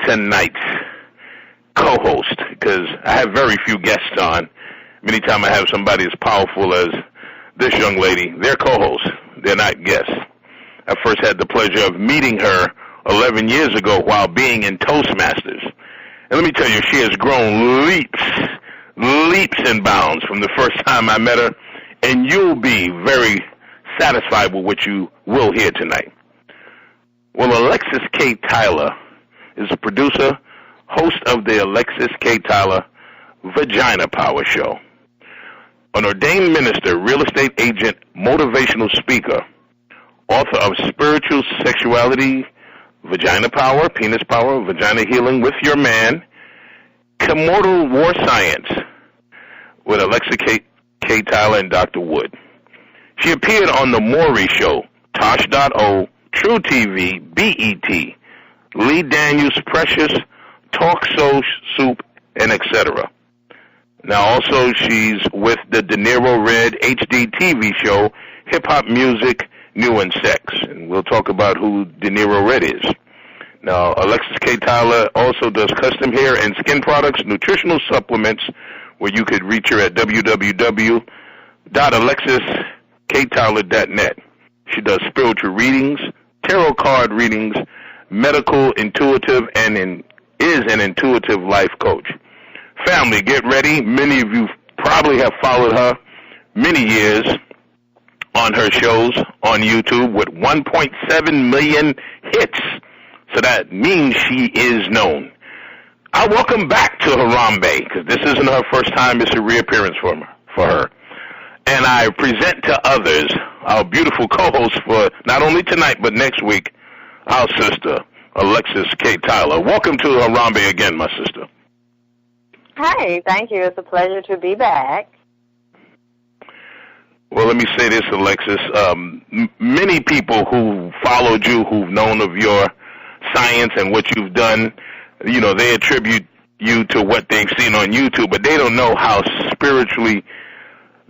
Tonight's co-host, because I have very few guests on. Many times I have somebody as powerful as this young lady. They're co-hosts. They're not guests. I first had the pleasure of meeting her 11 years ago while being in Toastmasters. And let me tell you, she has grown leaps and bounds from the first time I met her, and you'll be very satisfied with what you will hear tonight. Well, Alexyss K. Tylor is a producer, host of the Alexyss K. Tylor Vagina Power Show. An ordained minister, real estate agent, motivational speaker, author of Spiritual Sexuality, Vagina Power, Penis Power, Vagina Healing with Your Man, Commortal War Science with Alexyss K. Tylor and Dr. Wood. She appeared on The Maury Show, Tosh.O, True TV, BET, Lee Daniels, Precious, Talk Soul Soup, and etc. Now, also, she's with the De Niro Red HD TV show, Hip Hop Music, New and Sex. And we'll talk about who De Niro Red is. Now, Alexyss K. Tylor also does custom hair and skin products, nutritional supplements, where you could reach her at www.alexysktylor.net. She does spiritual readings, tarot card readings, medical, intuitive, and is an intuitive life coach. Family, get ready. Many of you probably have followed her many years on her shows on YouTube with 1.7 million hits. So that means she is known. I welcome back to Harambe, because this isn't her first time. It's a reappearance for her. And I present to others our beautiful co-host for not only tonight but next week, our sister, Alexyss K. Tylor. Welcome to Harambe again, my sister. Hi, thank you. It's a pleasure to be back. Well, let me say this, Alexyss. Many people who followed you, who've known of your science and what you've done, you know, they attribute you to what they've seen on YouTube, but they don't know how spiritually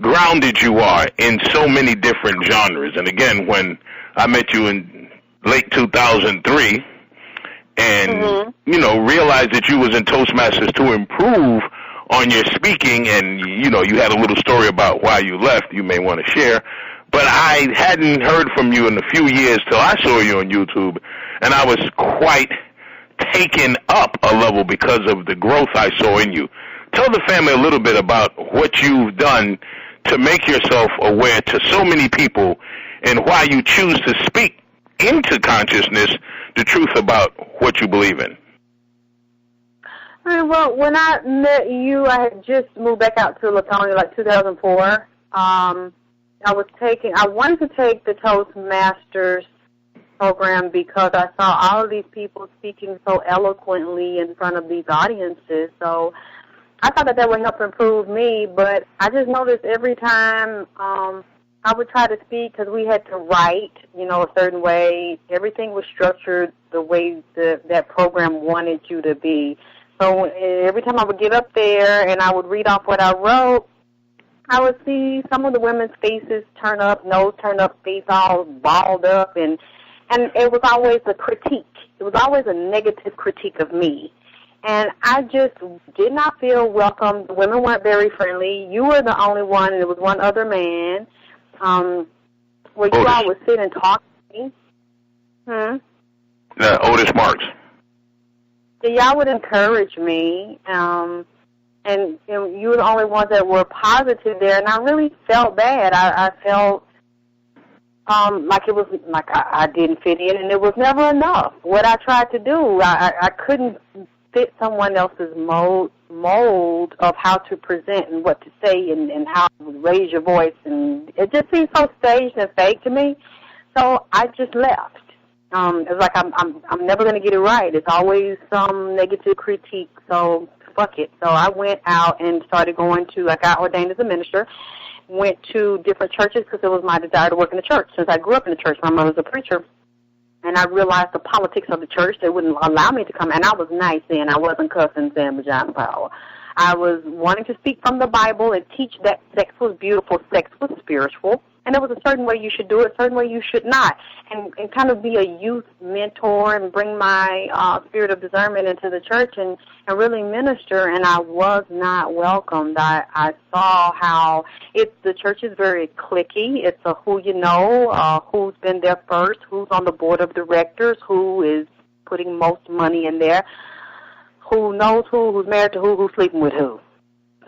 grounded you are in so many different genres. And again, when I met you in late 2003 and, you know, realized that you was in Toastmasters to improve on your speaking, and, you know, you had a little story about why you left you may want to share, but I hadn't heard from you in a few years till I saw you on YouTube, and I was quite taken up a level because of the growth I saw in you. Tell the family a little bit about what you've done to make yourself aware to so many people and why you choose to speak into consciousness the truth about what you believe in. Well, when I met you, I had just moved back out to Latonia, like 2004. I wanted to take the Toastmasters program because I saw all of these people speaking so eloquently in front of these audiences. So I thought that would help improve me, but I just noticed every time I would try to speak, because we had to write, you know, a certain way. Everything was structured the way that program wanted you to be. So every time I would get up there and I would read off what I wrote, I would see some of the women's faces turn up, nose turn up, face all balled up, and it was always a critique. It was always a negative critique of me. And I just did not feel welcome. The women weren't very friendly. You were the only one, and there was one other man, where you all would sit and talk to me. Otis Marks. So y'all would encourage me, and you were the only ones that were positive there, and I really felt bad. I felt Like it was like I didn't fit in, and it was never enough. What I tried to do, I couldn't fit someone else's mold of how to present and what to say and how to raise your voice, and it just seemed so staged and fake to me. So I just left. It's like I'm never going to get it right. It's always some negative critique. So fuck it. So I went out and started going to. I got ordained as a minister. Went to different churches because it was my desire to work in the church. Since I grew up in the church, my mother's a preacher, and I realized the politics of the church. They wouldn't allow me to come, and I was nice then. I wasn't cussing, saying vagina power. I was wanting to speak from the Bible and teach that sex was beautiful, sex was spiritual, and there was a certain way you should do it, a certain way you should not, and kind of be a youth mentor and bring my spirit of discernment into the church and really minister, and I was not welcomed. I saw how the church is very cliquey. It's a who you know, who's been there first, who's on the board of directors, who is putting most money in there, who knows who's married to who's sleeping with who.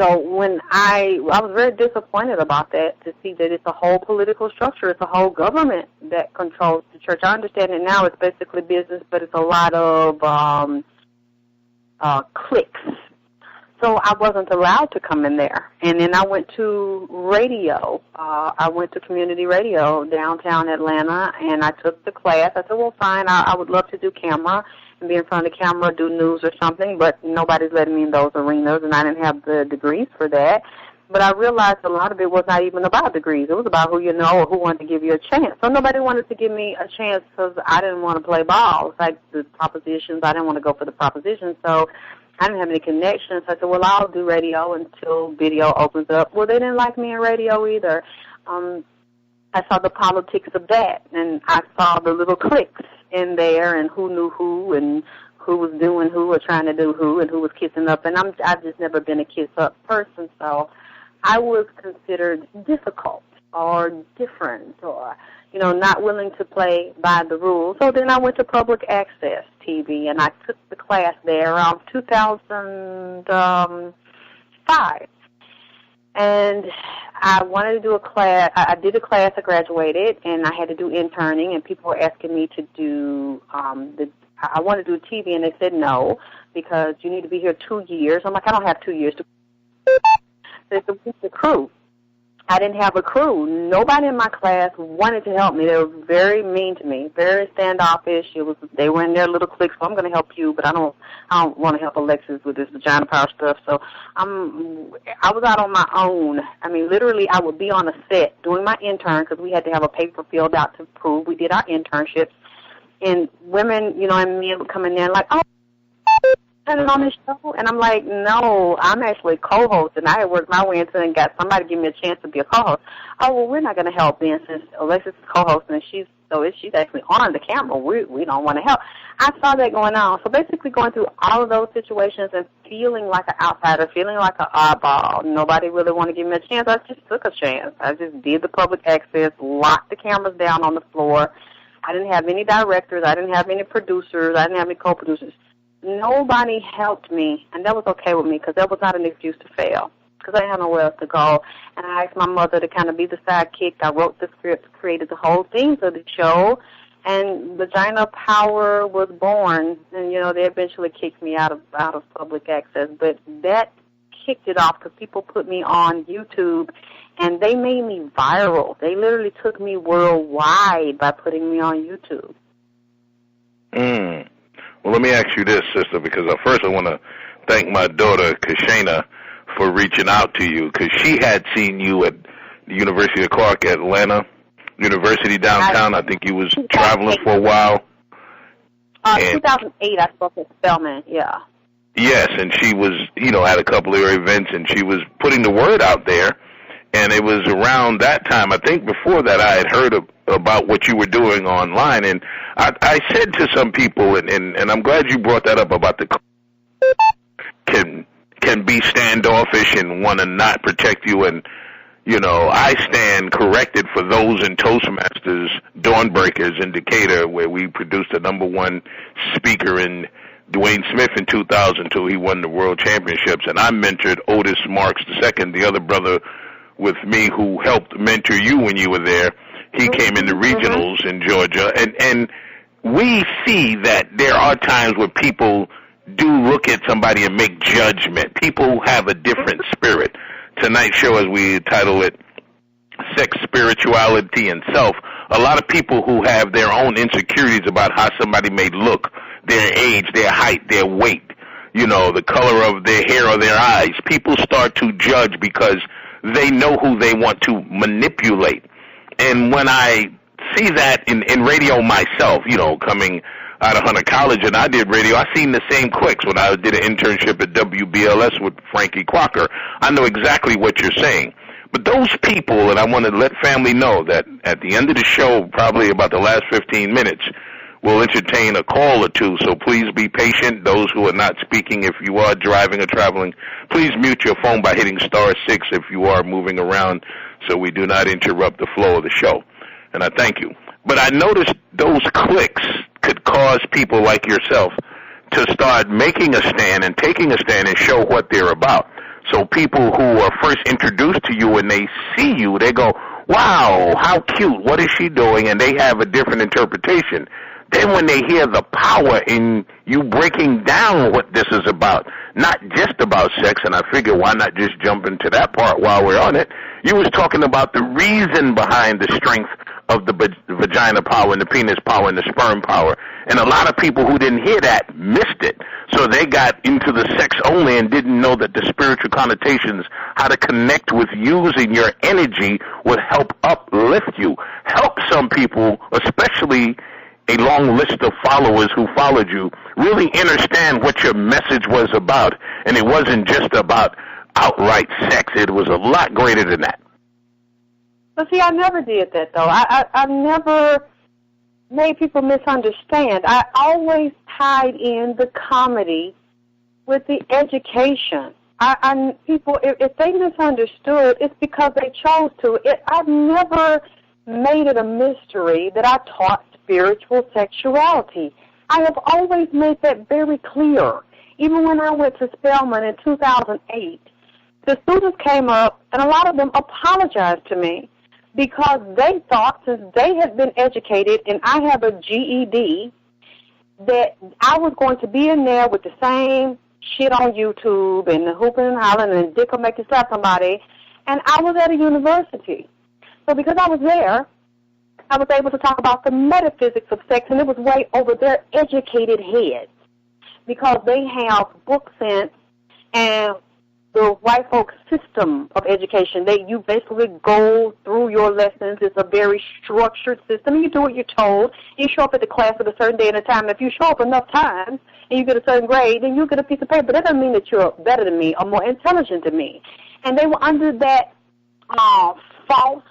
So when I was very disappointed about that, to see that it's a whole political structure, it's a whole government that controls the church. I understand it now, it's basically business, but it's a lot of cliques. So I wasn't allowed to come in there. And then I went to radio. I went to community radio downtown Atlanta, and I took the class. I said, well, fine, I would love to do camera and be in front of the camera, do news or something, but nobody's letting me in those arenas, and I didn't have the degrees for that. But I realized a lot of it was not even about degrees. It was about who you know or who wanted to give you a chance. So nobody wanted to give me a chance because I didn't want to play ball. It's like the propositions, I didn't want to go for the propositions, so I didn't have any connections. I said, well, I'll do radio until video opens up. Well, they didn't like me in radio either. I saw the politics of that, and I saw the little cliques in there and who knew who and who was doing who or trying to do who and who was kissing up. And I've just never been a kiss-up person, so I was considered difficult or different or, not willing to play by the rules. So then I went to public access TV, and I took the class there around 2005. And I wanted to do a class. I did a class, I graduated, and I had to do interning, and people were asking me to do I wanted to do TV, and they said no, because you need to be here 2 years. I'm like, I don't have 2 years to. They said, what's the crew? I didn't have a crew. Nobody in my class wanted to help me. They were very mean to me, very standoffish. They were in their little cliques, so I'm going to help you, but I don't want to help Alexyss with this vagina power stuff. So I was out on my own. I mean, literally, I would be on a set doing my intern because we had to have a paper filled out to prove we did our internships. And women, and men would come in there like, oh, on this show, and I'm like, no, I'm actually co-hosting. I had worked my way into it and got somebody to give me a chance to be a co-host. Oh, well, we're not going to help then since Alexyss is co-hosting, and she's actually on the camera. We don't want to help. I saw that going on. So basically going through all of those situations and feeling like an outsider, feeling like an oddball. Nobody really wanted to give me a chance. I just took a chance. I just did the public access, locked the cameras down on the floor. I didn't have any directors. I didn't have any producers. I didn't have any co-producers. Nobody helped me, and that was okay with me because that was not an excuse to fail because I had nowhere else to go. And I asked my mother to kind of be the sidekick. I wrote the script, created the whole theme for the show, and Vagina Power was born. And, they eventually kicked me out of public access, but that kicked it off because people put me on YouTube, and they made me viral. They literally took me worldwide by putting me on YouTube. Well, let me ask you this, sister, because first I want to thank my daughter, Kashana, for reaching out to you, because she had seen you at the University of Clark, Atlanta University downtown. I think you was traveling for a while. 2008, I spoke at Spelman, yeah. Yes, and she was, at a couple of her events, and she was putting the word out there. And it was around that time, I think before that, I had heard about what you were doing online. And I said to some people, and I'm glad you brought that up about the can be standoffish and want to not protect you. And, I stand corrected for those in Toastmasters, Dawnbreakers in Decatur, where we produced the #1 speaker in Dwayne Smith in 2002. He won the world championships. And I mentored Otis Marks II, the other brother with me who helped mentor you when you were there. He came in the regionals in Georgia, and we see that there are times where people do look at somebody and make judgment. People have a different spirit. Tonight's show, as we title it, Sex, Spirituality, and Self, a lot of people who have their own insecurities about how somebody may look, their age, their height, their weight, you know, the color of their hair or their eyes, people start to judge because they know who they want to manipulate. And when I see that in radio myself, you know, coming out of Hunter College, and I did radio, I seen the same clicks when I did an internship at WBLS with Frankie Crocker. I know exactly what you're saying. But those people, and I want to let family know that at the end of the show, probably about the last 15 minutes, we'll entertain a call or two, so please be patient. Those who are not speaking, if you are driving or traveling, please mute your phone by hitting *6 if you are moving around, so we do not interrupt the flow of the show. And I thank you. But I noticed those clicks could cause people like yourself to start making a stand and taking a stand and show what they're about. So people who are first introduced to you and they see you, they go, wow, how cute, what is she doing? And they have a different interpretation. Then when they hear the power in you breaking down what this is about, not just about sex, and I figure why not just jump into that part while we're on it, you was talking about the reason behind the strength of the vagina power and the penis power and the sperm power. And a lot of people who didn't hear that missed it. So they got into the sex only and didn't know that the spiritual connotations, how to connect with using your energy would help uplift you. Help some people, especially a long list of followers who followed you, really understand what your message was about. And it wasn't just about outright sex. It was a lot greater than that. But see, I never did that, though. I never made people misunderstand. I always tied in the comedy with the education. People, if they misunderstood, it's because they chose to. I've never made it a mystery that I taught spiritual sexuality. I have always made that very clear. Even when I went to Spelman in 2008, the students came up, and a lot of them apologized to me because they thought, since they had been educated and I have a GED, that I was going to be in there with the same shit on YouTube and the hooping and hollering and dick will make you slap somebody, and I was at a university. So because I was there, I was able to talk about the metaphysics of sex, and it was way over their educated heads because they have book sense and the white folks' system of education. You basically go through your lessons. It's a very structured system. You do what you're told. You show up at the class at a certain day and a time. If you show up enough times and you get a certain grade, then you get a piece of paper. But that doesn't mean that you're better than me or more intelligent than me. And they were under that false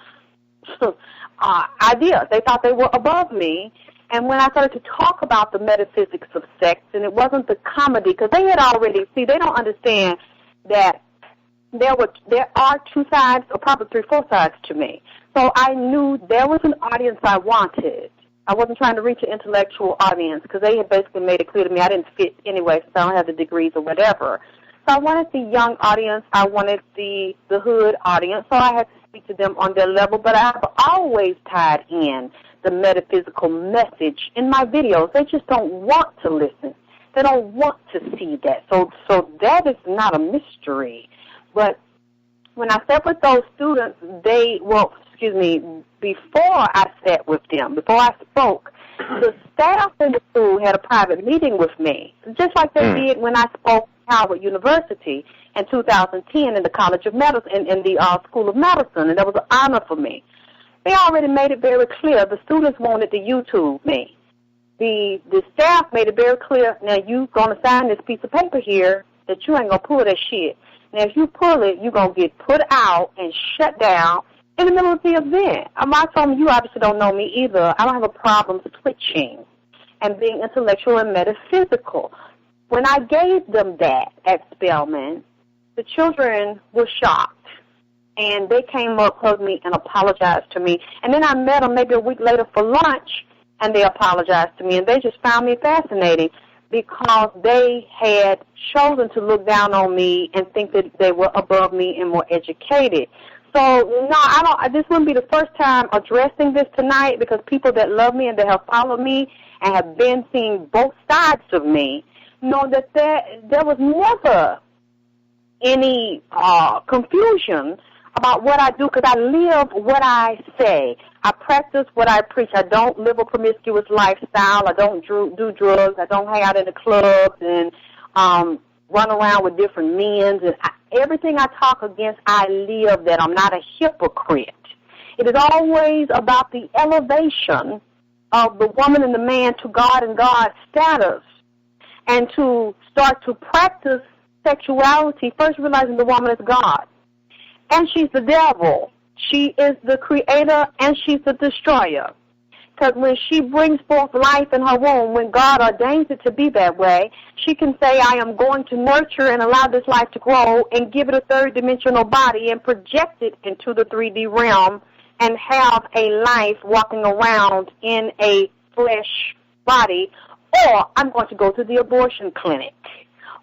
idea. They thought they were above me. And when I started to talk about the metaphysics of sex, and it wasn't the comedy, because they had already, they don't understand that there are two sides, or probably 3-4 sides to me. So I knew there was an audience I wanted. I wasn't trying to reach an intellectual audience because they had basically made it clear to me I didn't fit anyway, so I don't have the degrees or whatever. So I wanted the young audience. I wanted the hood audience, so I had to speak to them on their level. But I have always tied in the metaphysical message in my videos. They just don't want to listen. They don't want to see that. So that is not a mystery. But when I sat with those students, before I sat with them, before I spoke, the staff in the school had a private meeting with me, just like they did when I spoke at Howard University in 2010 in the College of Medicine, in the School of Medicine, and that was an honor for me. They already made it very clear. The students wanted to YouTube me. The staff made it very clear, now you going to sign this piece of paper here that you ain't going to pull that shit. Now, if you pull it, you're going to get put out and shut down in the middle of the event. I told them, you obviously don't know me either. I don't have a problem switching and being intellectual and metaphysical. When I gave them that at Spelman, the children were shocked. And they came up, hugged me, and apologized to me. And then I met them maybe a week later for lunch, and they apologized to me. And they just found me fascinating because they had chosen to look down on me and think that they were above me and more educated. So, no, this wouldn't be the first time addressing this tonight, because people that love me and that have followed me and have been seeing both sides of me know that there was never any confusion about what I do, because I live what I say. I practice what I preach. I don't live a promiscuous lifestyle. I don't do drugs. I don't hang out in the clubs and run around with different men. And everything I talk against, I live that. I'm not a hypocrite. It is always about the elevation of the woman and the man to God and God's status, and to start to practice sexuality, first realizing the woman is God. And she's the devil. She is the creator, and she's the destroyer. Because when she brings forth life in her womb, when God ordains it to be that way, she can say, I am going to nurture and allow this life to grow and give it a third-dimensional body and project it into the 3D realm and have a life walking around in a flesh body. Or I'm going to go to the abortion clinic.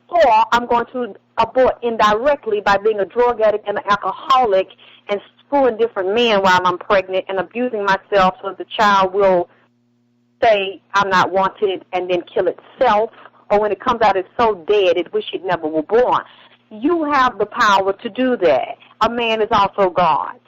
Or I'm going to abort indirectly by being a drug addict and an alcoholic and screwing different men while I'm pregnant and abusing myself so the child will say I'm not wanted and then kill itself. Or when it comes out, it's so dead, it wish it never were born. You have the power to do that. A man is also God.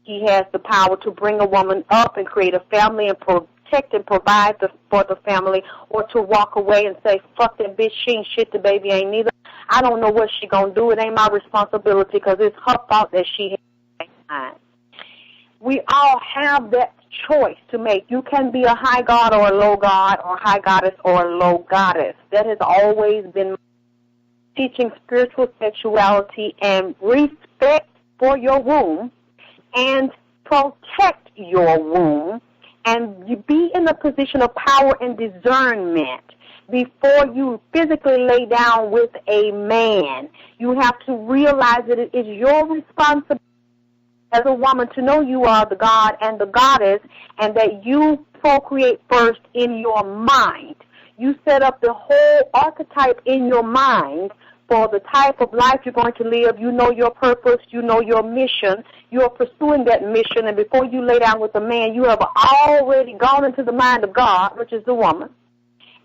He has the power to bring a woman up and create a family and protect and provide for the family, or to walk away and say, fuck that bitch, she ain't shit, the baby ain't neither. I don't know what she gonna do. It ain't my responsibility, because it's her fault that she has time. We all have that choice to make. You can be a high god or a low god, or high goddess or a low goddess. That has always been teaching spiritual sexuality and respect for your womb and protect your womb, and you be in a position of power and discernment before you physically lay down with a man. You have to realize that it is your responsibility as a woman to know you are the god and the goddess, and that you procreate first in your mind. You set up the whole archetype in your mind for the type of life you're going to live. You know your purpose. You know your mission. You are pursuing that mission, and before you lay down with a man, you have already gone into the mind of God, which is the woman,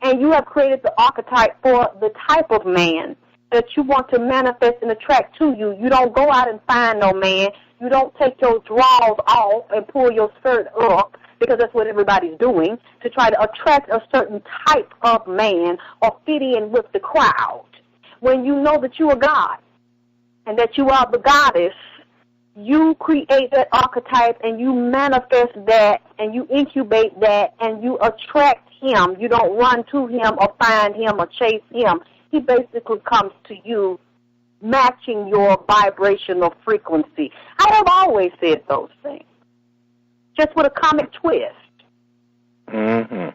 and you have created the archetype for the type of man that you want to manifest and attract to you. You don't go out and find no man. You don't take your drawers off and pull your skirt up, because that's what everybody's doing, to try to attract a certain type of man or fit in with the crowd. When you know that you are God and that you are the goddess, you create that archetype and you manifest that and you incubate that and you attract him. You don't run to him or find him or chase him. He basically comes to you matching your vibrational frequency. I have always said those things, just with a comic twist. Mm-hmm.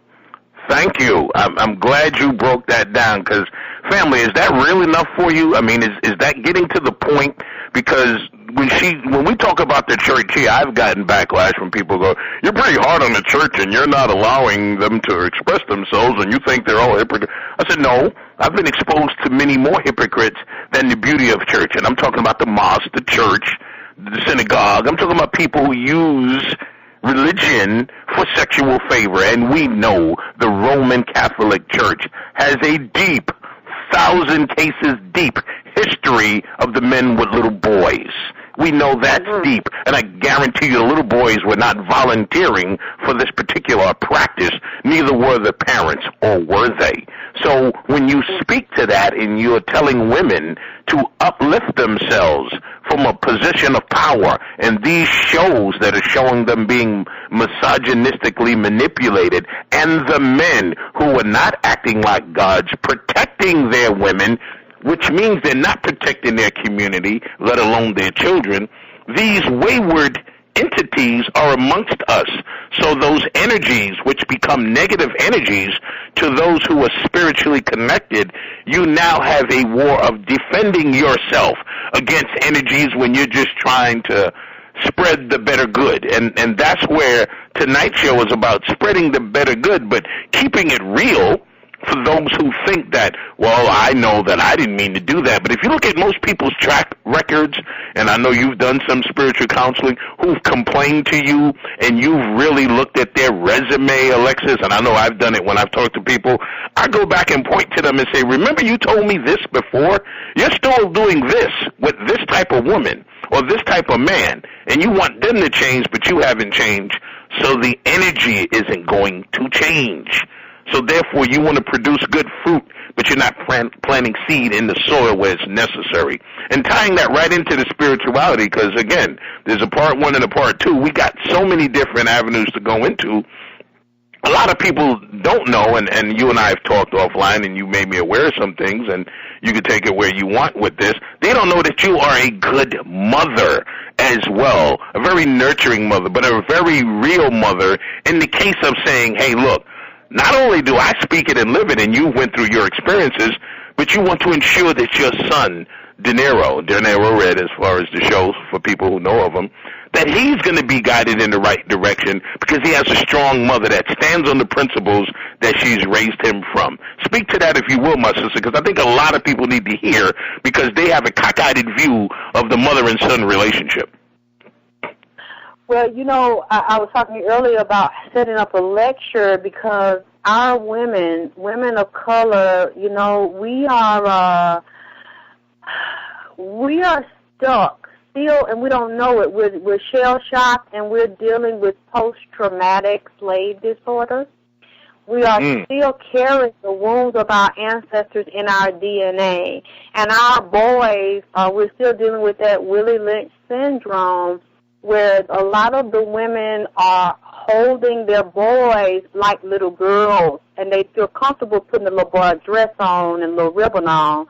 Thank you. I'm glad you broke that down, because, family, is that real enough for you? I mean, is that getting to the point? Because when we talk about the church here, I've gotten backlash from people who go, you're pretty hard on the church and you're not allowing them to express themselves and you think they're all hypocrites. I said, no, I've been exposed to many more hypocrites than the beauty of church. And I'm talking about the mosque, the church, the synagogue. I'm talking about people who use religion for sexual favor. And we know the Roman Catholic Church has a deep, 1,000 cases deep history of the men with little boys. We know that's deep, and I guarantee you the little boys were not volunteering for this particular practice. Neither were the parents, or were they? So when you speak to that and you're telling women to uplift themselves from a position of power, and these shows that are showing them being misogynistically manipulated, and the men who are not acting like gods, protecting their women, which means they're not protecting their community, let alone their children, these wayward entities are amongst us. So those energies, which become negative energies to those who are spiritually connected, you now have a war of defending yourself against energies when you're just trying to spread the better good. And that's where tonight's show is about, spreading the better good, but keeping it real for those who think that, well, I know that I didn't mean to do that. But if you look at most people's track records, and I know you've done some spiritual counseling, who've complained to you, and you've really looked at their resume, Alexyss, and I know I've done it when I've talked to people, I go back and point to them and say, remember you told me this before? You're still doing this with this type of woman or this type of man, and you want them to change, but you haven't changed, so the energy isn't going to change. So therefore, you want to produce good fruit, but you're not planting seed in the soil where it's necessary. And tying that right into the spirituality, because, again, there's a part one and a part two. We got so many different avenues to go into. A lot of people don't know, and you and I have talked offline, and you made me aware of some things, and you can take it where you want with this. They don't know that you are a good mother as well, a very nurturing mother, but a very real mother in the case of saying, hey, look, not only do I speak it and live it, and you went through your experiences, but you want to ensure that your son, De Niro Red, as far as the show for people who know of him, that he's going to be guided in the right direction because he has a strong mother that stands on the principles that she's raised him from. Speak to that, if you will, my sister, because I think a lot of people need to hear because they have a cockeyed view of the mother and son relationship. Well, you know, I was talking to you earlier about setting up a lecture because our women of color, you know, we are stuck still, and we don't know it. We're shell-shocked, and we're dealing with post-traumatic slave disorder. We are still carrying the wounds of our ancestors in our DNA. And our boys, we're still dealing with that Willie Lynch syndrome, where a lot of the women are holding their boys like little girls, and they feel comfortable putting a little boy dress on and a little ribbon on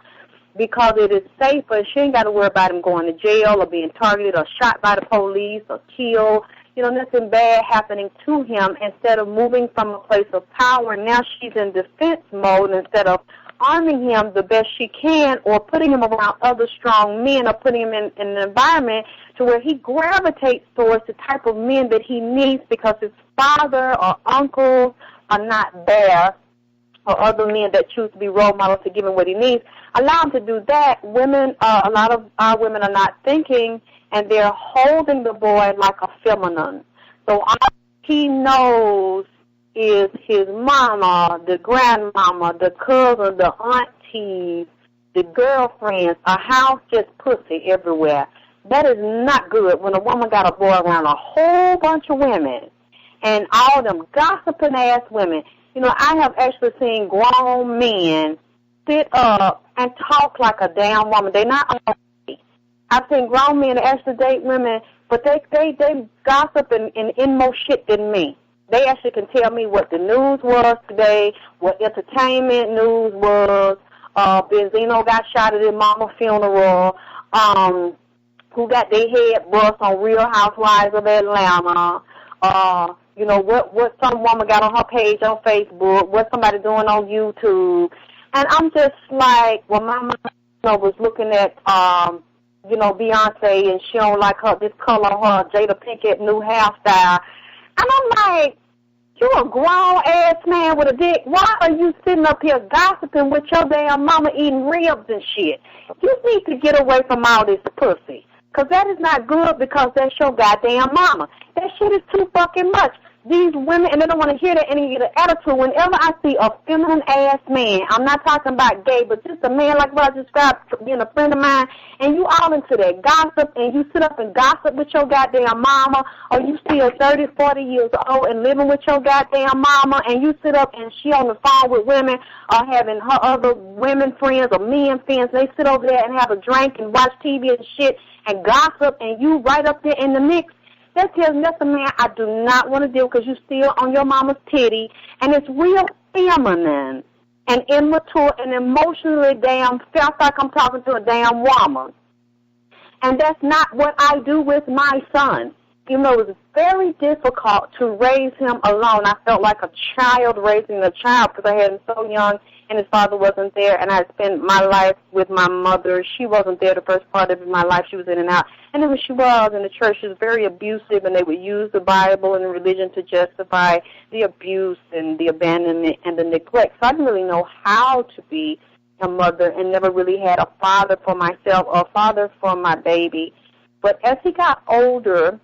because it is safer. She ain't got to worry about him going to jail or being targeted or shot by the police or killed. You know, nothing bad happening to him. Instead of moving from a place of power, now she's in defense mode instead of arming him the best she can or putting him around other strong men or putting him in an environment to where he gravitates towards the type of men that he needs because his father or uncles are not there or other men that choose to be role models to give him what he needs. Allow him to do that. Women, a lot of our women are not thinking, and they're holding the boy like a feminine. So all he knows is his mama, the grandmama, the cousin, the aunties, the girlfriends, a house just pussy everywhere. That is not good when a woman got a boy around a whole bunch of women and all them gossiping-ass women. You know, I have actually seen grown men sit up and talk like a damn woman. They're not ugly. I've seen grown men actually date women, but they gossip and in more shit than me. They actually can tell me what the news was today, what entertainment news was. Benzino got shot at his mama's funeral. Who got their head bust on Real Housewives of Atlanta. You know, what some woman got on her page on Facebook, what somebody doing on YouTube. And I'm just like, well, my mama was looking at, you know, Beyonce, and she don't like her, this color on her Jada Pinkett new hairstyle. And I'm like, you a grown-ass man with a dick. Why are you sitting up here gossiping with your damn mama eating ribs and shit? You need to get away from all this pussy. Because that is not good because that's your goddamn mama. That shit is too fucking much. These women, and they don't want to hear that and get an attitude. Whenever I see a feminine-ass man, I'm not talking about gay, but just a man like what I described, being a friend of mine, and you all into that gossip, and you sit up and gossip with your goddamn mama, or you still 30, 40 years old and living with your goddamn mama, and you sit up and she on the phone with women or having her other women friends or men friends, they sit over there and have a drink and watch TV and shit and gossip, and you right up there in the mix. That tells me that's a man I do not want to deal because you still on your mama's titty, and it's real feminine and immature and emotionally damn felt like I'm talking to a damn woman. And that's not what I do with my son. even though it was very difficult to raise him alone, I felt like a child raising a child because I had him so young and his father wasn't there, and I had spent my life with my mother. She wasn't there the first part of my life. She was in and out. And then when she was in the church, she was very abusive, and they would use the Bible and religion to justify the abuse and the abandonment and the neglect. So I didn't really know how to be a mother and never really had a father for myself or a father for my baby. But as he got older,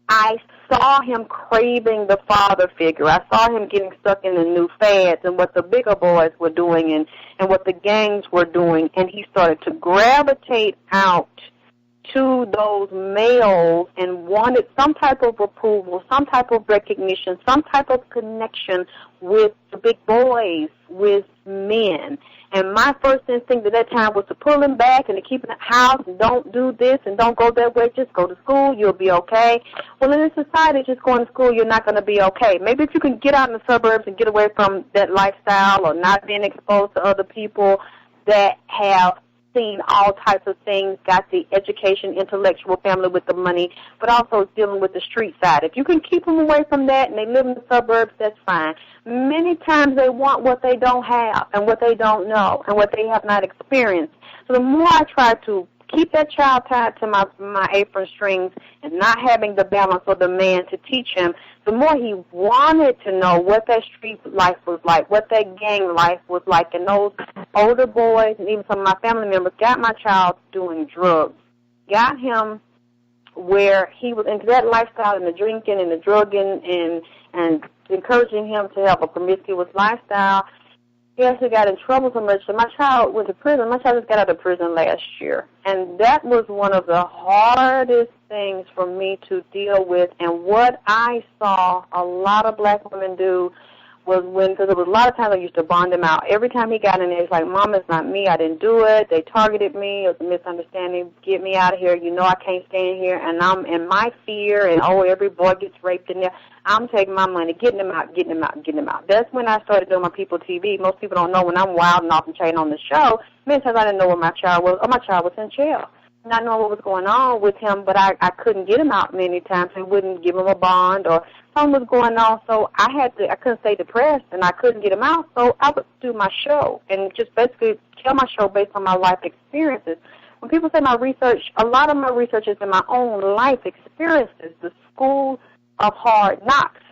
I saw him craving the father figure. I saw him getting stuck in the new fads and what the bigger boys were doing and what the gangs were doing, and he started to gravitate out to those males and wanted some type of approval, some type of recognition, some type of connection with the big boys, with men. And my first instinct at that time was to pull him back and to keep him in the house and don't do this and don't go that way. Just go to school. You'll be okay. Well, in this society, just going to school, you're not going to be okay. Maybe if you can get out in the suburbs and get away from that lifestyle or not being exposed to other people that have seen all types of things, got the education, intellectual family with the money, but also dealing with the street side. If you can keep them away from that and they live in the suburbs, that's fine. Many times they want what they don't have and what they don't know and what they have not experienced. So the more I try to keep that child tied to my apron strings and not having the balance of the man to teach him, the more he wanted to know what that street life was like, what that gang life was like. And those older boys and even some of my family members got my child doing drugs, got him where he was into that lifestyle and the drinking and the drugging and encouraging him to have a promiscuous lifestyle. He actually got in trouble so much that my child went to prison. My child just got out of prison last year. And that was one of the hardest things for me to deal with. And what I saw a lot of black women do was because there was a lot of times I used to bond him out. Every time he got in there, he's like, Mom, it's not me. I didn't do it. They targeted me. It was a misunderstanding. Get me out of here. You know I can't stay in here. And I'm in my fear, and, every boy gets raped in there. I'm taking my money, getting them out, getting them out, getting them out. That's when I started doing my People TV. Most people don't know when I'm wilding off and trading on the show. Many times I didn't know where my child was, or my child was in jail. Not knowing what was going on with him, but I couldn't get him out many times. They wouldn't give him a bond or something was going on, so I couldn't stay depressed and I couldn't get him out, so I would do my show and just basically tell my show based on my life experiences. When people say my research, a lot of my research is in my own life experiences, the school of hard knocks.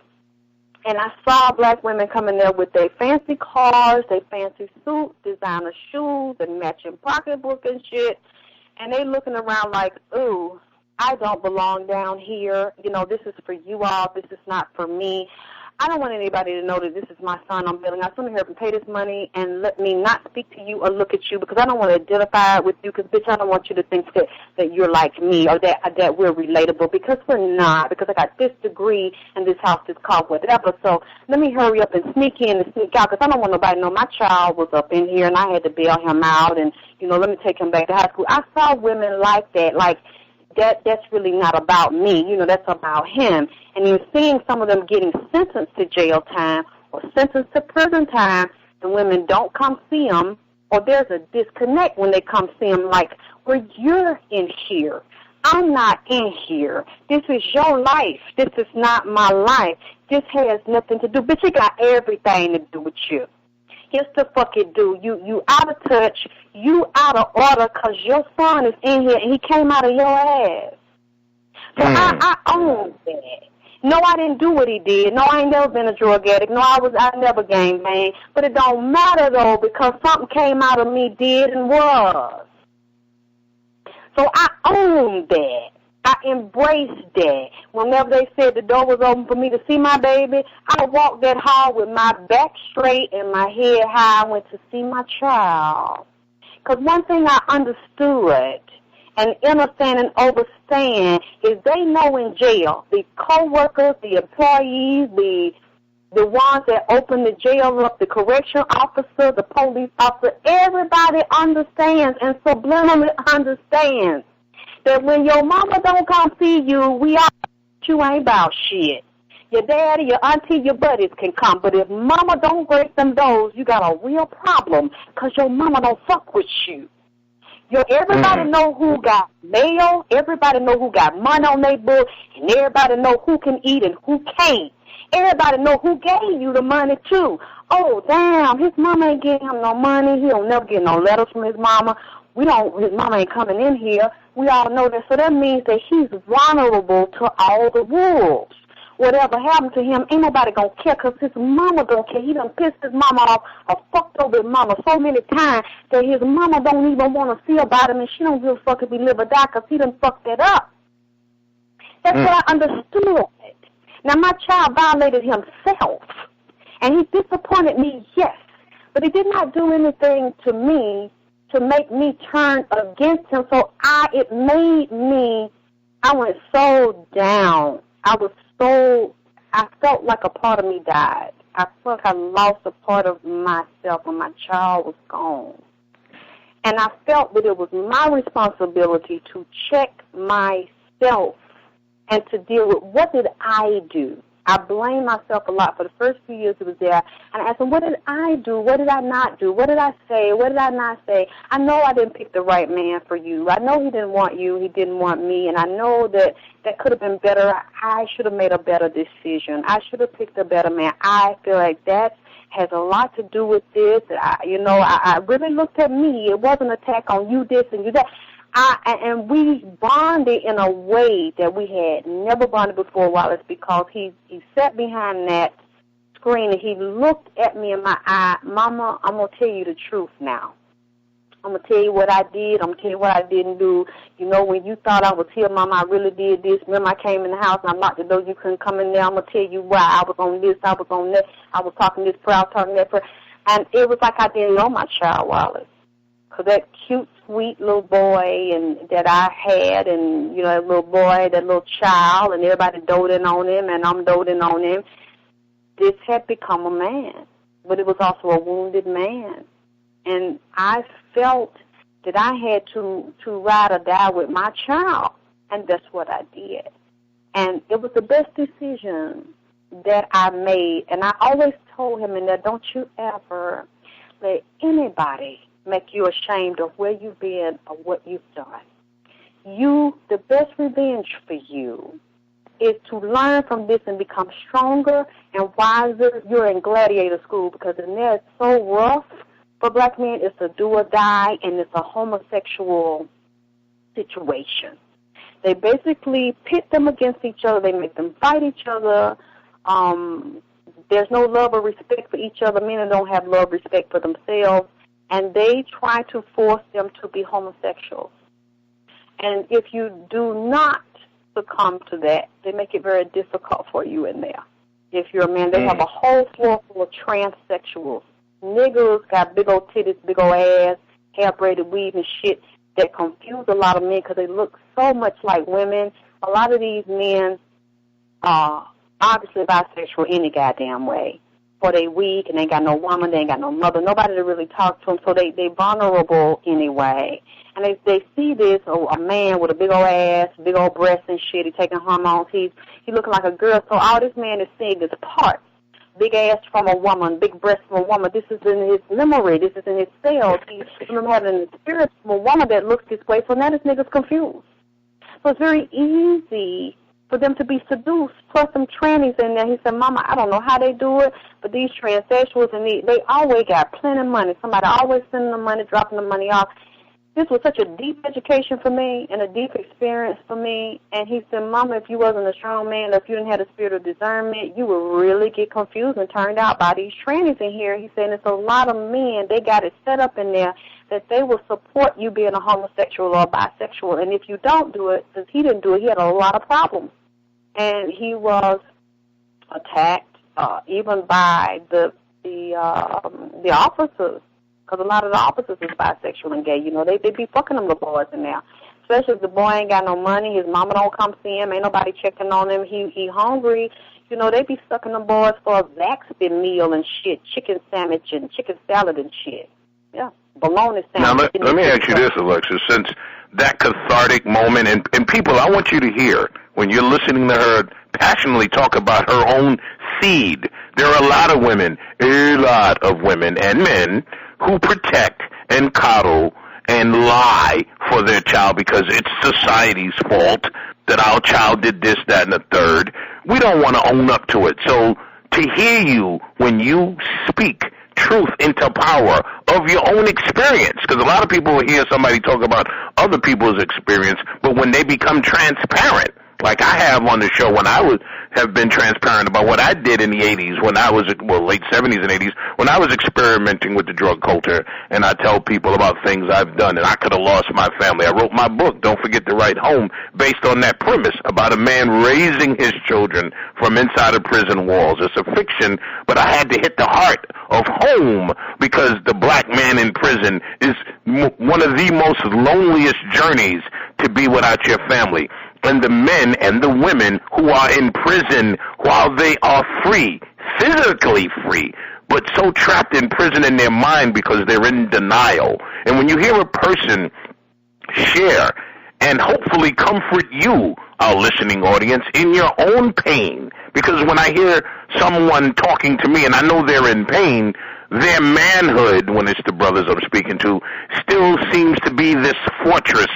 And I saw black women come in there with their fancy cars, their fancy suits, designer shoes, and matching pocketbook and shit. And they looking around like, ooh, I don't belong down here. This is for you all. This is not for me. I don't want anybody to know that this is my son I'm building. I just want to hear him pay this money and let me not speak to you or look at you because I don't want to identify with you because, bitch, I don't want you to think that you're like me or that we're relatable because we're not, because I got this degree and this house is called whatever. So let me hurry up and sneak in and sneak out because I don't want nobody to know my child was up in here and I had to bail him out and, let me take him back to high school. I saw women like that, like, that's really not about me. That's about him. And you're seeing some of them getting sentenced to jail time or sentenced to prison time, and women don't come see them, or there's a disconnect when they come see them, like, well, you're in here. I'm not in here. This is your life. This is not my life. This has nothing to do. Bitch, it got everything to do with you. Yes, the fuck it do. You out of touch. You out of order because your son is in here and he came out of your ass. So I own that. No, I didn't do what he did. No, I ain't never been a drug addict. No, I never gangbanged. But it don't matter, though, because something came out of me, did and was. So I own that. I embraced that. Whenever they said the door was open for me to see my baby, I walked that hall with my back straight and my head high. I went to see my child. Because one thing I understood and understand and overstand is they know in jail, the co-workers, the employees, the ones that open the jail up, the correction officer, the police officer, everybody understands and subliminally understands that when your mama don't come see you, you ain't about shit. Your daddy, your auntie, your buddies can come, but if mama don't break them doors, you got a real problem because your mama don't fuck with you. Everybody know who got mail, everybody know who got money on their book, and everybody know who can eat and who can't. Everybody know who gave you the money, too. Oh, damn, his mama ain't getting him no money. He don't never get no letters from his mama. His mama ain't coming in here. We all know that. So that means that he's vulnerable to all the wolves. Whatever happened to him, ain't nobody gonna care because his mama don't care. He done pissed his mama off or fucked over his mama so many times that his mama don't even want to see about him, and she don't give a fuck if he live or die because he done fucked that up. That's what I understood. Now, my child violated himself, and he disappointed me, yes, but he did not do anything to me to make me turn against him. So I went so down. I felt like a part of me died. I felt like I lost a part of myself when my child was gone. And I felt that it was my responsibility to check myself and to deal with what did I do. I blamed myself a lot for the first few years he was there. And I asked him, what did I do? What did I not do? What did I say? What did I not say? I know I didn't pick the right man for you. I know he didn't want you. He didn't want me. And I know that could have been better. I should have made a better decision. I should have picked a better man. I feel like that has a lot to do with this. I really looked at me. It wasn't an attack on you this and you that. And we bonded in a way that we had never bonded before, Wallace, because he sat behind that screen and he looked at me in my eye. Mama, I'm going to tell you the truth now. I'm going to tell you what I did. I'm going to tell you what I didn't do. When you thought I was here, Mama, I really did this. Remember, I came in the house and I locked the door. You couldn't come in there. I'm going to tell you why. I was on this. I was on that. I was talking this prayer. I was talking that prayer. And it was like I didn't know my child, Wallace. Because that cute, sweet little boy that I had, and, that little boy, that little child, and everybody doting on him, and I'm doting on him, this had become a man. But it was also a wounded man. And I felt that I had to ride or die with my child, and that's what I did. And it was the best decision that I made. And I always told him in there, don't you ever let anybody make you ashamed of where you've been or what you've done. The best revenge for you is to learn from this and become stronger and wiser. You're in gladiator school because in there it's so rough for black men. It's a do or die, and it's a homosexual situation. They basically pit them against each other. They make them fight each other. There's no love or respect for each other. Men don't have love, respect for themselves. And they try to force them to be homosexuals. And if you do not succumb to that, they make it very difficult for you in there. If you're a man, they have a whole floor full of transsexuals. Niggas got big old titties, big old ass, hair braided weave and shit that confuse a lot of men because they look so much like women. A lot of these men are obviously bisexual any goddamn way. Or they weak and they ain't got no woman, they ain't got no mother, nobody to really talk to them, so they vulnerable anyway. And they see this, a man with a big old ass, big old breasts and shit, he taking hormones, he looking like a girl, so all this man is seeing is parts. Big ass from a woman, big breasts from a woman. This is in his memory, this is in his cells. He remember having an experience from a woman that looks this way, so now this nigga's confused. So it's very easy for them to be seduced, plus some trannies in there. He said, Mama, I don't know how they do it, but these transsexuals, and they always got plenty of money. Somebody always sending them money, dropping the money off. This was such a deep education for me and a deep experience for me. And he said, Mama, if you wasn't a strong man, if you didn't have the spirit of discernment, you would really get confused and turned out by these trannies in here. He said, it's a lot of men, they got it set up in there that they will support you being a homosexual or bisexual. And if you don't do it, since he didn't do it, he had a lot of problems. And he was attacked even by the officers, because a lot of the officers is bisexual and gay. They be fucking them little boys in there. Especially if the boy ain't got no money, his mama don't come see him, ain't nobody checking on him, he hungry. They be sucking them boys for a Zaxby meal and shit, chicken sandwich and chicken salad and shit. Yeah, bologna sandwich. Now, let me ask you this, Alexyss, since that cathartic moment, and people, I want you to hear, when you're listening to her passionately talk about her own seed, there are a lot of women and men who protect and coddle and lie for their child because it's society's fault that our child did this, that, and the third. We don't want to own up to it. So to hear you when you speak truth into power of your own experience, because a lot of people will hear somebody talk about other people's experience, but when they become transparent, like I have on the show when I have been transparent about what I did in the 80s when I was, late 70s and 80s, when I was experimenting with the drug culture, and I tell people about things I've done, and I could have lost my family. I wrote my book, Don't Forget to Write Home, based on that premise about a man raising his children from inside of prison walls. It's a fiction, but I had to hit the heart of home because the black man in prison is one of the most loneliest journeys to be without your family. And the men and the women who are in prison while they are free, physically free, but so trapped in prison in their mind because they're in denial. And when you hear a person share and hopefully comfort you, our listening audience, in your own pain, because when I hear someone talking to me and I know they're in pain, their manhood, when it's the brothers I'm speaking to, still seems to be this fortress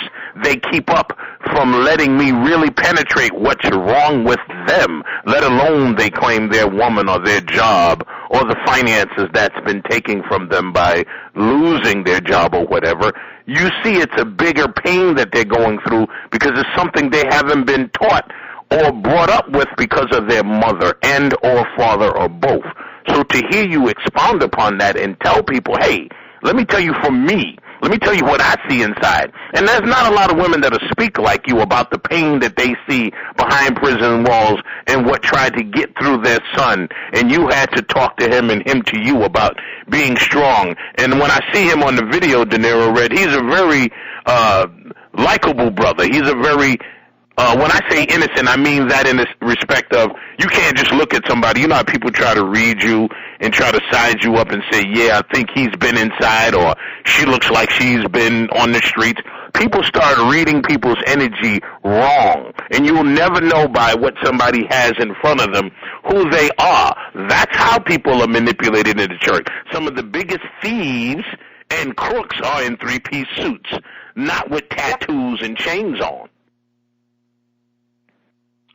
they keep up from letting me really penetrate what's wrong with them, let alone they claim their woman or their job or the finances that's been taken from them by losing their job or whatever. You see it's a bigger pain that they're going through because it's something they haven't been taught or brought up with because of their mother and or father or both. So to hear you expound upon that and tell people, hey, let me tell you from me, let me tell you what I see inside. And there's not a lot of women that'll speak like you about the pain that they see behind prison walls and what tried to get through their son. And you had to talk to him and him to you about being strong. And when I see him on the video, De Niro Red, he's a very likable brother. He's a very when I say innocent, I mean that in the respect of you can't just look at somebody. You know how people try to read you and try to size you up and say, yeah, I think he's been inside or she looks like she's been on the streets. People start reading people's energy wrong, and you'll never know by what somebody has in front of them who they are. That's how people are manipulated in the church. Some of the biggest thieves and crooks are in three-piece suits, not with tattoos and chains on.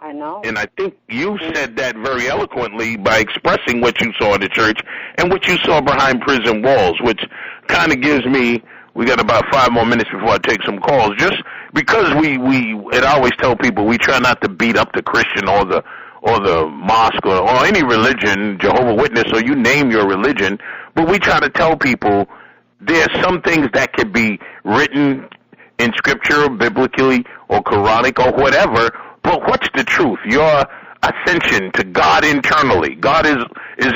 I know. And I think you said that very eloquently by expressing what you saw in the church and what you saw behind prison walls, which kind of gives me, we got about 5 more minutes before I take some calls, just because I always tell people we try not to beat up the Christian or the mosque or any religion, Jehovah's Witness, or you name your religion, but we try to tell people there's some things that could be written in Scripture, biblically, or Quranic, or whatever. But what's the truth? Your ascension to God internally. God is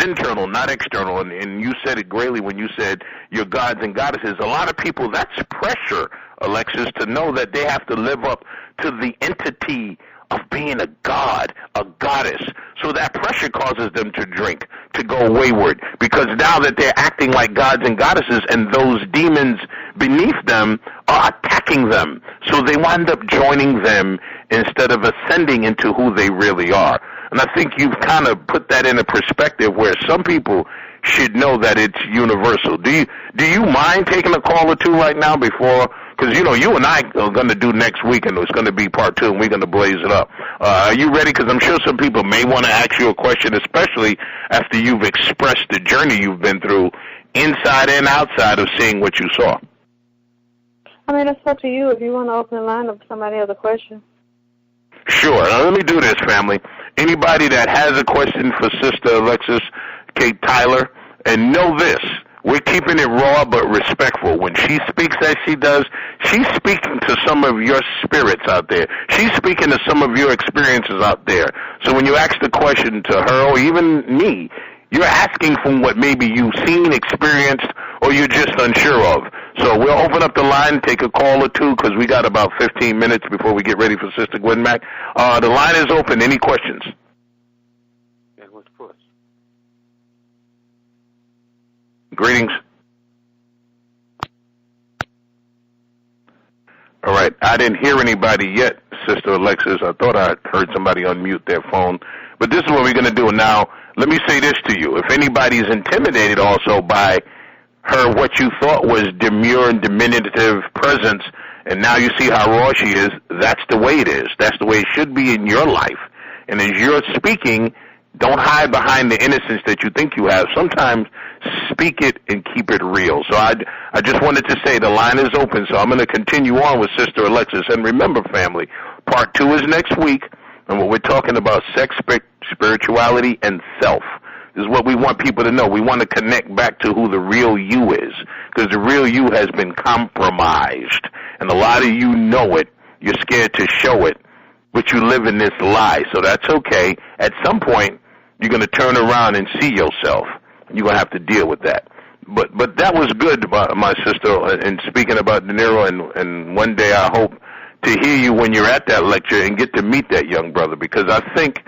internal, not external. And you said it greatly when you said your gods and goddesses. A lot of people, that's pressure, Alexyss, to know that they have to live up to the entity of being a god, a goddess. So that pressure causes them to drink, to go wayward, because now that they're acting like gods and goddesses and those demons beneath them are attacking them. So they wind up joining them instead of ascending into who they really are. And I think you've kind of put that in a perspective where some people should know that it's universal. Do you mind taking a call or two right now before? Because, you know, you and I are going to do next week, and it's going to be part 2, and we're going to blaze it up. Are you ready? Because I'm sure some people may want to ask you a question, especially after you've expressed the journey you've been through inside and outside of seeing what you saw. I mean, it's up to you if you want to open the line up for somebody has a question. Sure. Now, let me do this, family. Anybody that has a question for Sister Alexyss K. Tylor, and know this, we're keeping it raw but respectful. When she speaks as she does, she's speaking to some of your spirits out there. She's speaking to some of your experiences out there. So when you ask the question to her or even me, you're asking from what maybe you've seen, experienced, or you're just unsure of. So we'll open up the line, take a call or two, because we got about 15 minutes before we get ready for Sister Gwen Mack. The line is open. Any questions? Greetings. All right. I didn't hear anybody yet, Sister Alexyss. I thought I heard somebody unmute their phone. But this is what we're going to do now. Let me say this to you. If anybody's intimidated also by her what you thought was demure and diminutive presence, and now you see how raw she is. That's the way it is. That's the way it should be in your life. And as you're speaking, don't hide behind the innocence that you think you have. Sometimes speak it and keep it real. So I just wanted to say the line is open, so I'm going to continue on with Sister Alexyss. And remember, family, part 2 is next week, and what we're talking about, sex, spirituality, and self. This is what we want people to know. We want to connect back to who the real you is, because the real you has been compromised. And a lot of you know it. You're scared to show it, but you live in this lie. So that's okay. At some point, you're going to turn around and see yourself. You're going to have to deal with that. But that was good, my sister, and speaking about De Niro, and one day I hope to hear you when you're at that lecture and get to meet that young brother, because I think,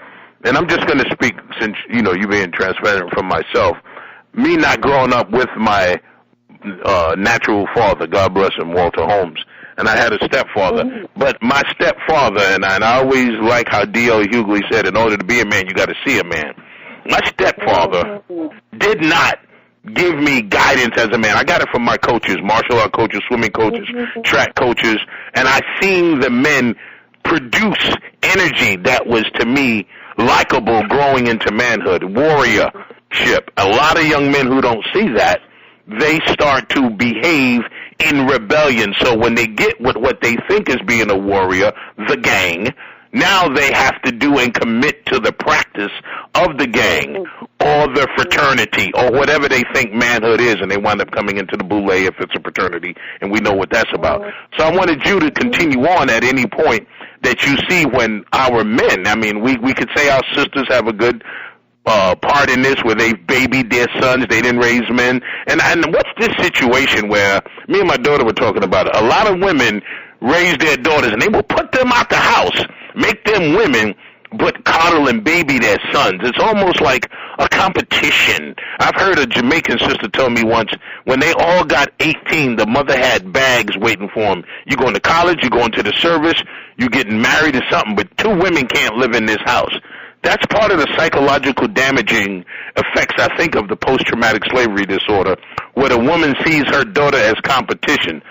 and I'm just going to speak since, you know, you being transparent from myself, me not growing up with my natural father, God bless him, Walter Holmes, and I had a stepfather. Mm-hmm. But my stepfather, and I always like how D.L. Hughley said, in order to be a man, you got to see a man. My stepfather did not give me guidance as a man. I got it from my coaches, martial art coaches, swimming coaches, track coaches, and I seen the men produce energy that was, to me, likable growing into manhood, warriorship. A lot of young men who don't see that, they start to behave in rebellion. So when they get with what they think is being a warrior, the gang, now they have to do and commit to the practice of the gang or the fraternity or whatever they think manhood is, and they wind up coming into the boule if it's a fraternity, and we know what that's about. So I wanted you to continue on at any point that you see when our men, I mean, we could say our sisters have a good part in this where they babied their sons, they didn't raise men. And what's this situation where me and my daughter were talking about it? A lot of women raise their daughters and they will put them out the house, make them women, but coddle and baby their sons. It's almost like a competition. I've heard a Jamaican sister tell me once, when they all got 18, the mother had bags waiting for them. You going to college, you going to the service, you getting married or something, but 2 women can't live in this house. That's part of the psychological damaging effects, I think, of the post-traumatic slavery disorder, where the woman sees her daughter as competition.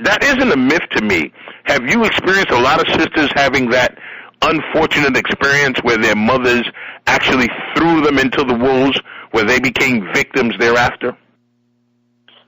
That isn't a myth to me. Have you experienced a lot of sisters having that unfortunate experience where their mothers actually threw them into the wolves, where they became victims thereafter?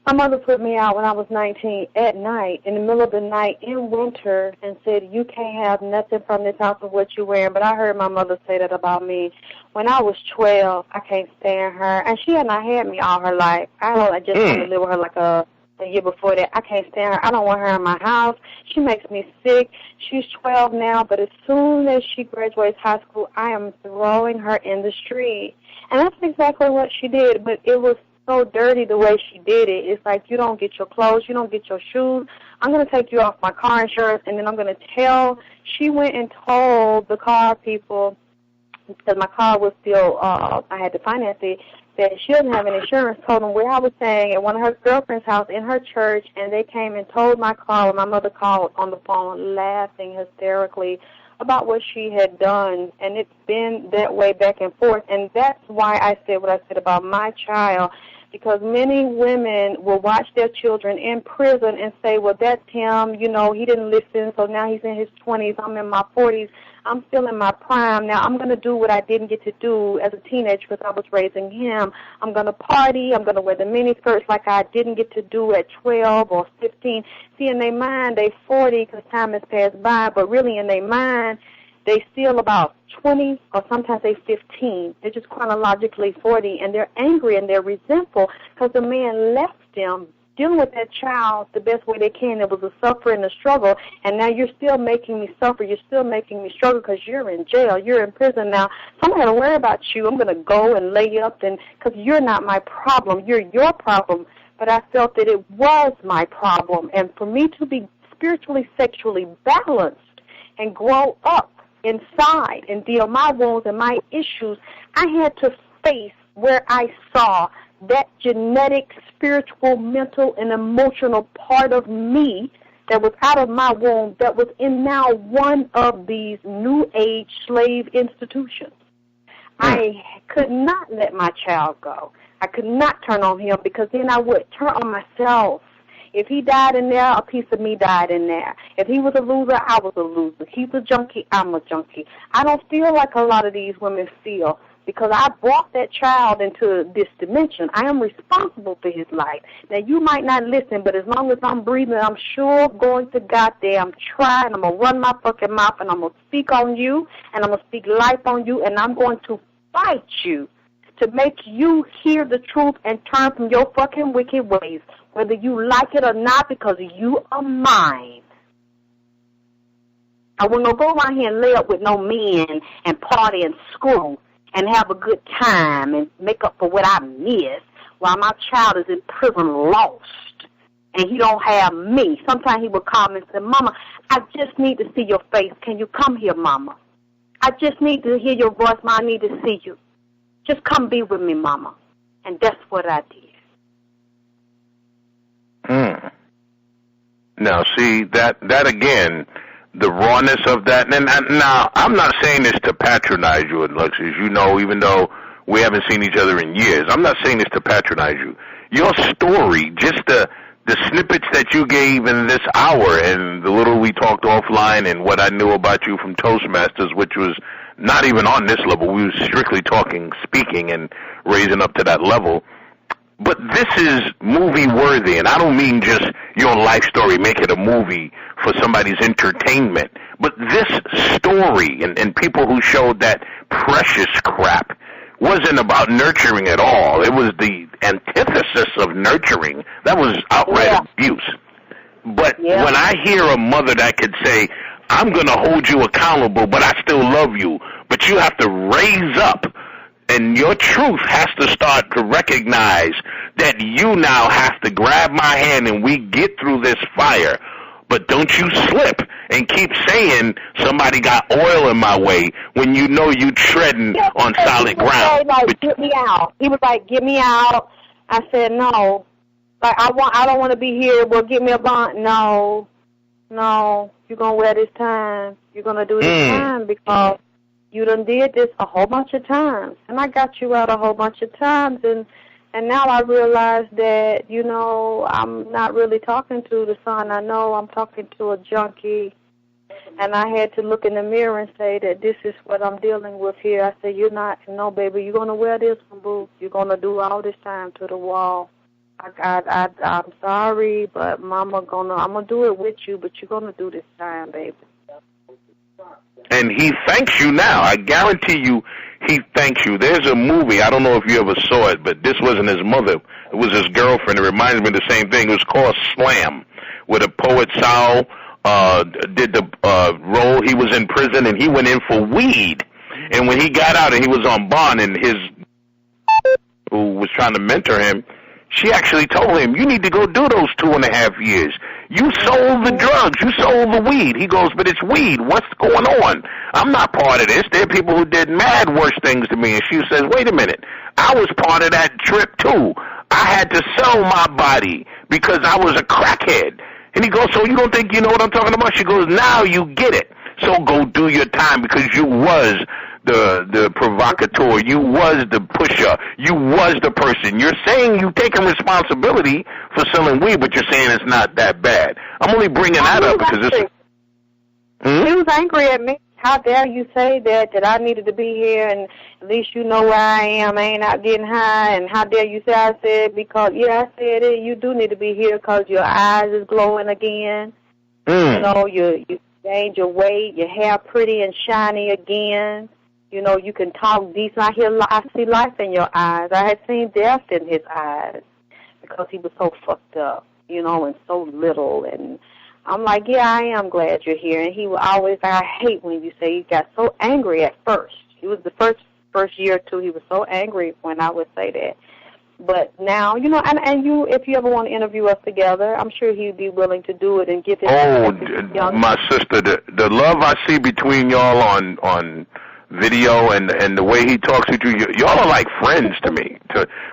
My mother put me out when I was 19 at night, in the middle of the night, in winter, and said, you can't have nothing from this house of what you're wearing. But I heard my mother say that about me. When I was 12, I can't stand her. And she had not had me all her life. I just wanted to live with her like a year before that. I can't stand her. I don't want her in my house. She makes me sick. She's 12 now, but as soon as she graduates high school, I am throwing her in the street. And that's exactly what she did, but it was so dirty the way she did it. It's like, you don't get your clothes, you don't get your shoes. I'm going to take you off my car insurance, and then I'm going to tell. She went and told the car people, because my car was still, I had to finance it, that she doesn't have any insurance, told them where I was staying at one of her girlfriend's house in her church, and they came and told my car, and my mother called on the phone laughing hysterically about what she had done, and it's been that way back and forth. And that's why I said what I said about my child, because many women will watch their children in prison and say, well, that's him, you know, he didn't listen, so now he's in his 20s, I'm in my 40s, I'm still in my prime, now I'm going to do what I didn't get to do as a teenager because I was raising him. I'm going to party, I'm going to wear the miniskirts like I didn't get to do at 12 or 15. See, in their mind, they 40 because time has passed by, but really in their mind, they still about 20 or sometimes they 15. They're just chronologically 40, and they're angry and they're resentful because the man left them dealing with that child the best way they can. It was a suffer and a struggle, and now you're still making me suffer. You're still making me struggle because you're in jail. You're in prison now. So I'm not going to worry about you. I'm going to go and lay up because you're not my problem. You're your problem. But I felt that it was my problem, and for me to be spiritually, sexually balanced and grow up inside and deal my wounds and my issues, I had to face where I saw that genetic, spiritual, mental, and emotional part of me that was out of my womb that was in now one of these new age slave institutions. I could not let my child go. I could not turn on him because then I would turn on myself. If he died in there, a piece of me died in there. If he was a loser, I was a loser. He's a junkie, I'm a junkie. I don't feel like a lot of these women feel because I brought that child into this dimension. I am responsible for his life. Now, you might not listen, but as long as I'm breathing, I'm sure going to goddamn try, and I'm going to run my fucking mouth, and I'm going to speak on you, and I'm going to speak life on you, and I'm going to fight you to make you hear the truth and turn from your fucking wicked ways, whether you like it or not, because you are mine. I will not go around here and lay up with no men and party and screw and have a good time and make up for what I missed while my child is in prison lost and he don't have me. Sometimes he will call me and say, Mama, I just need to see your face. Can you come here, Mama? I just need to hear your voice, Mama. I need to see you. Just come be with me, Mama. And that's what I did. Now, see, that again, the rawness of that. And now, I'm not saying this to patronize you, Alexyss. You know, even though we haven't seen each other in years, I'm not saying this to patronize you. Your story, just the snippets that you gave in this hour and the little we talked offline and what I knew about you from Toastmasters, which was not even on this level. We were strictly speaking and raising up to that level. But this is movie-worthy, and I don't mean just your life story, make it a movie for somebody's entertainment. But this story and people who showed that precious crap wasn't about nurturing at all. It was the antithesis of nurturing. That was outright abuse. But when I hear a mother that could say, I'm going to hold you accountable, but I still love you, but you have to raise up, and your truth has to start to recognize that you now have to grab my hand and we get through this fire. But don't you slip and keep saying somebody got oil in my way when you know you treading on solid ground. Like, get me out. He was like, get me out. I said, no. Like, I don't want to be here. Well, get me a bond. No. You're going to wear this time. You're going to do this time because you done did this a whole bunch of times. And I got you out a whole bunch of times. And now I realize that, you know, I'm not really talking to the son. I know I'm talking to a junkie. And I had to look in the mirror and say that this is what I'm dealing with here. I said, no, baby, you're going to wear this one, boo. You're going to do all this time to the wall. I'm sorry, but I'm going to do it with you, but you're going to do this time, baby. And he thanks you now. I guarantee you he thanks you. There's a movie, I don't know if you ever saw it, but this wasn't his mother. It was his girlfriend. It reminds me of the same thing. It was called Slam, where the poet Sal did the role. He was in prison, and he went in for weed. And when he got out and he was on bond, and his who was trying to mentor him, she actually told him, you need to go do those 2.5 years. You sold the drugs. You sold the weed. He goes, but it's weed. What's going on? I'm not part of this. There are people who did mad worse things to me. And she says, wait a minute. I was part of that trip, too. I had to sell my body because I was a crackhead. And he goes, so you don't think you know what I'm talking about? She goes, now you get it. So go do your time because you was the provocateur. You was the pusher. You was the person. You're saying you taking responsibility for selling weed, but you're saying it's not that bad. I'm only bringing that up because it's... He was angry at me. How dare you say that I needed to be here and at least you know where I am. I ain't out getting high. And how dare you say I said because, I said it. You do need to be here because your eyes is glowing again. You know, you gained your weight. Your hair pretty and shiny again. You know, you can talk decent. I see life in your eyes. I had seen death in his eyes because he was so fucked up, you know, and so little. And I'm like, I am glad you're here. And he would always, I hate when you say he got so angry at first. He was the first year or two, he was so angry when I would say that. But now, you know, and you, if you ever want to interview us together, I'm sure he'd be willing to do it and give his... my sister, the love I see between y'all on video and the way he talks to you, y'all are like friends to me.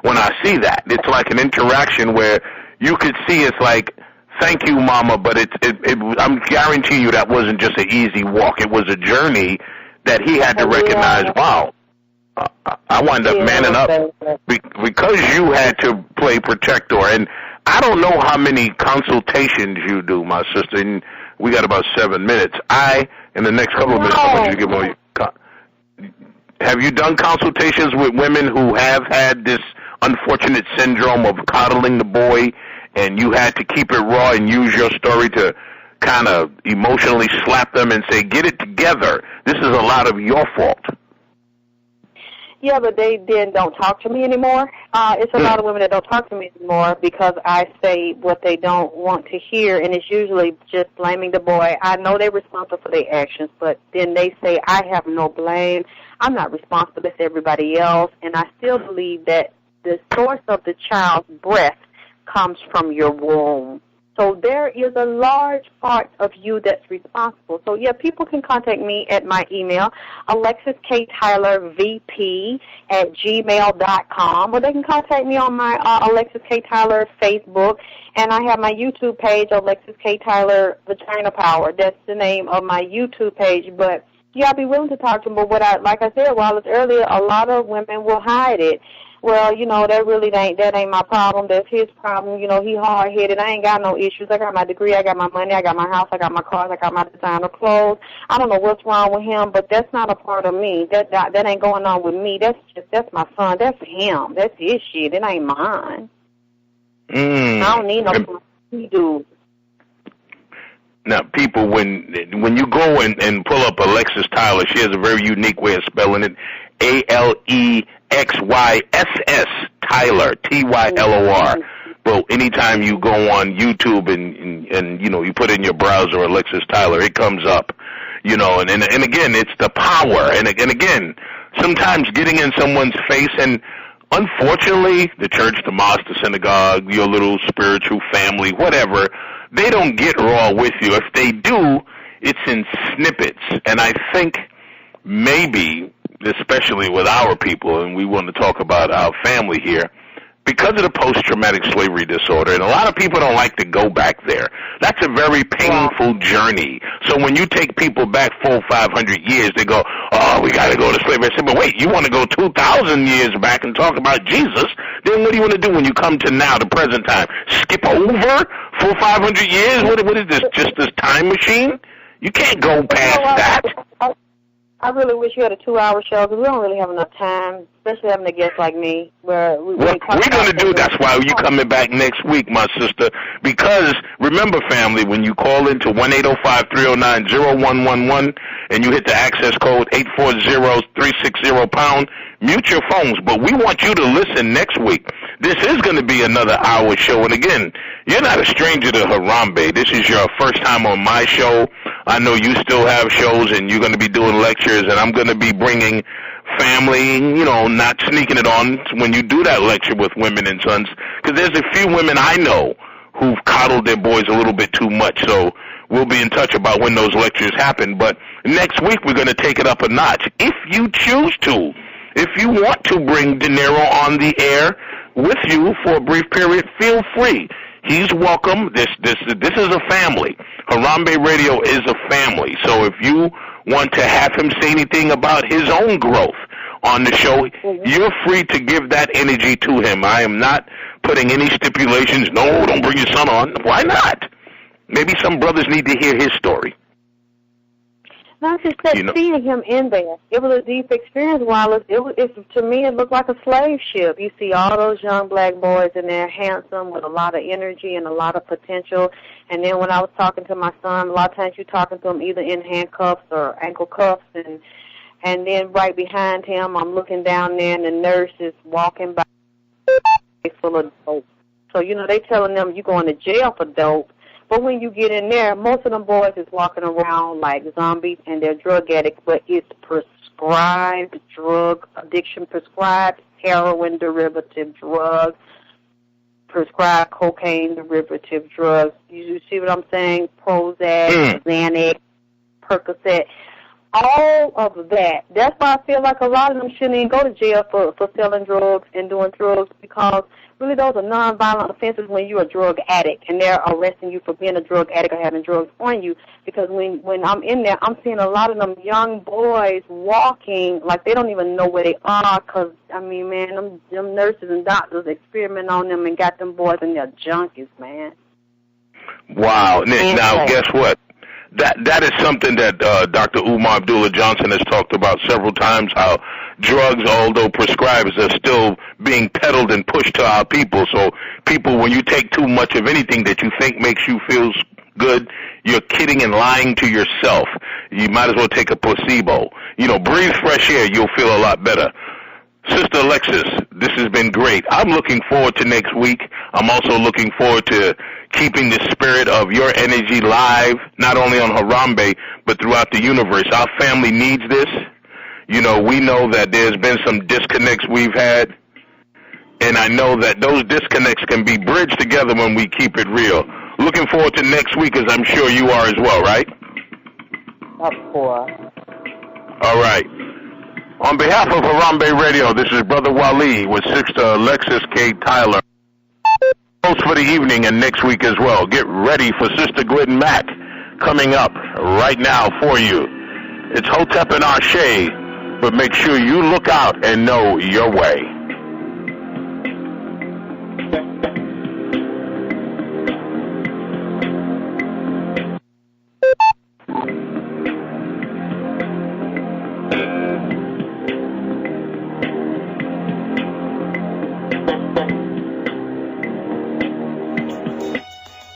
When I see that, it's like an interaction where you could see it's like, thank you, Mama, but I'm guaranteeing you that wasn't just an easy walk. It was a journey that he had to recognize, wow, I wind up manning up because you had to play protector. And I don't know how many consultations you do, my sister. And we got about 7 minutes. In the next couple of minutes, I want you to give me. Have you done consultations with women who have had this unfortunate syndrome of coddling the boy, and you had to keep it raw and use your story to kind of emotionally slap them and say, get it together. This is a lot of your fault. Yeah, but they then don't talk to me anymore. It's a lot of women that don't talk to me anymore because I say what they don't want to hear, and it's usually just blaming the boy. I know they're responsible for their actions, but then they say, I have no blame. I'm not responsible. It's everybody else. And I still believe that the source of the child's breath comes from your womb. So there is a large part of you that's responsible. So, yeah, people can contact me at my email, alexysktylorvp@gmail.com, or they can contact me on my Alexyss K. Tylor Facebook, and I have my YouTube page, Alexyss K. Tylor Vagina Power. That's the name of my YouTube page. But, yeah, I'd be willing to talk to them, but like I said earlier, a lot of women will hide it. Well, that ain't my problem. That's his problem. He hard-headed. I ain't got no issues. I got my degree. I got my money. I got my house. I got my cars. I got my designer clothes. I don't know what's wrong with him, but that's not a part of me. That ain't going on with me. That's my son. That's him. That's his shit. It ain't mine. I don't need no he do. Now, people, when you go and pull up Alexyss Tylor, she has a very unique way of spelling it. ALEXYSS Tylor, TYLOR. Well, anytime you go on YouTube and you put in your browser Alexyss Tylor, it comes up. And again, it's the power. And again, sometimes getting in someone's face, and unfortunately, the church, the mosque, the synagogue, your little spiritual family, whatever, they don't get raw with you. If they do, it's in snippets. And I think maybe, especially with our people, and we want to talk about our family here, because of the post-traumatic slavery disorder, and a lot of people don't like to go back there. That's a very painful journey. So when you take people back 400-500 years, they go, oh, we got to go to slavery. I said, but wait, you want to go 2,000 years back and talk about Jesus? Then what do you want to do when you come to now, the present time? Skip over 400-500 years? What is this, just this time machine? You can't go past that. I really wish you had a 2-hour show because we don't really have enough time, especially having a guest like me. We're going to do. That's why you coming back next week, my sister. Because remember, family, when you call into 1-805-309-0111 and you hit the access code 840-360#, mute your phones. But we want you to listen next week. This is going to be another hour show. And again, you're not a stranger to Harambe. This is your first time on my show. I know you still have shows, and you're going to be doing lectures, and I'm going to be bringing family, not sneaking it on when you do that lecture with women and sons, because there's a few women I know who've coddled their boys a little bit too much, so we'll be in touch about when those lectures happen. But next week we're going to take it up a notch. If you choose to, if you want to bring De Niro on the air with you for a brief period, feel free. He's welcome. This is a family. Harambe Radio is a family. So if you want to have him say anything about his own growth on the show, you're free to give that energy to him. I am not putting any stipulations. No, don't bring your son on. Why not? Maybe some brothers need to hear his story. Not just that, seeing him in there. It was a deep experience, Wallace. To me, it looked like a slave ship. You see all those young black boys in there, handsome, with a lot of energy and a lot of potential. And then when I was talking to my son, a lot of times you're talking to him either in handcuffs or ankle cuffs. And then right behind him, I'm looking down there, and the nurse is walking by full of dope. So, they telling them you're going to jail for dope. But when you get in there, most of them boys is walking around like zombies, and they're drug addicts, but it's prescribed drug addiction, prescribed heroin derivative drugs, prescribed cocaine derivative drugs. You see what I'm saying? Prozac, Xanax, Percocet. all of that. That's why I feel like a lot of them shouldn't even go to jail for selling drugs and doing drugs, because really those are nonviolent offenses when you're a drug addict and they're arresting you for being a drug addict or having drugs on you. Because when I'm in there, I'm seeing a lot of them young boys walking like they don't even know where they are, because, I mean, man, them nurses and doctors experiment on them and got them boys in their junkies, man. Wow. Now, guess what? That is something that Dr. Umar Abdullah Johnson has talked about several times, how drugs, although prescribed, are still being peddled and pushed to our people. So people, when you take too much of anything that you think makes you feel good, you're kidding and lying to yourself. You might as well take a placebo. You know, breathe fresh air, you'll feel a lot better. Sister Alexyss, this has been great. I'm looking forward to next week. I'm also looking forward to keeping the spirit of your energy live, not only on Harambe, but throughout the universe. Our family needs this. You know, we know that there's been some disconnects we've had, and I know that those disconnects can be bridged together when we keep it real. Looking forward to next week, as I'm sure you are as well, right? Of course. All right. On behalf of Harambe Radio, this is Brother Wali with Sister Alexyss K. Tylor. Host for the evening and next week as well. Get ready for Sister Glidden Mack coming up right now for you. It's Hotep and Ashe, but make sure you look out and know your way.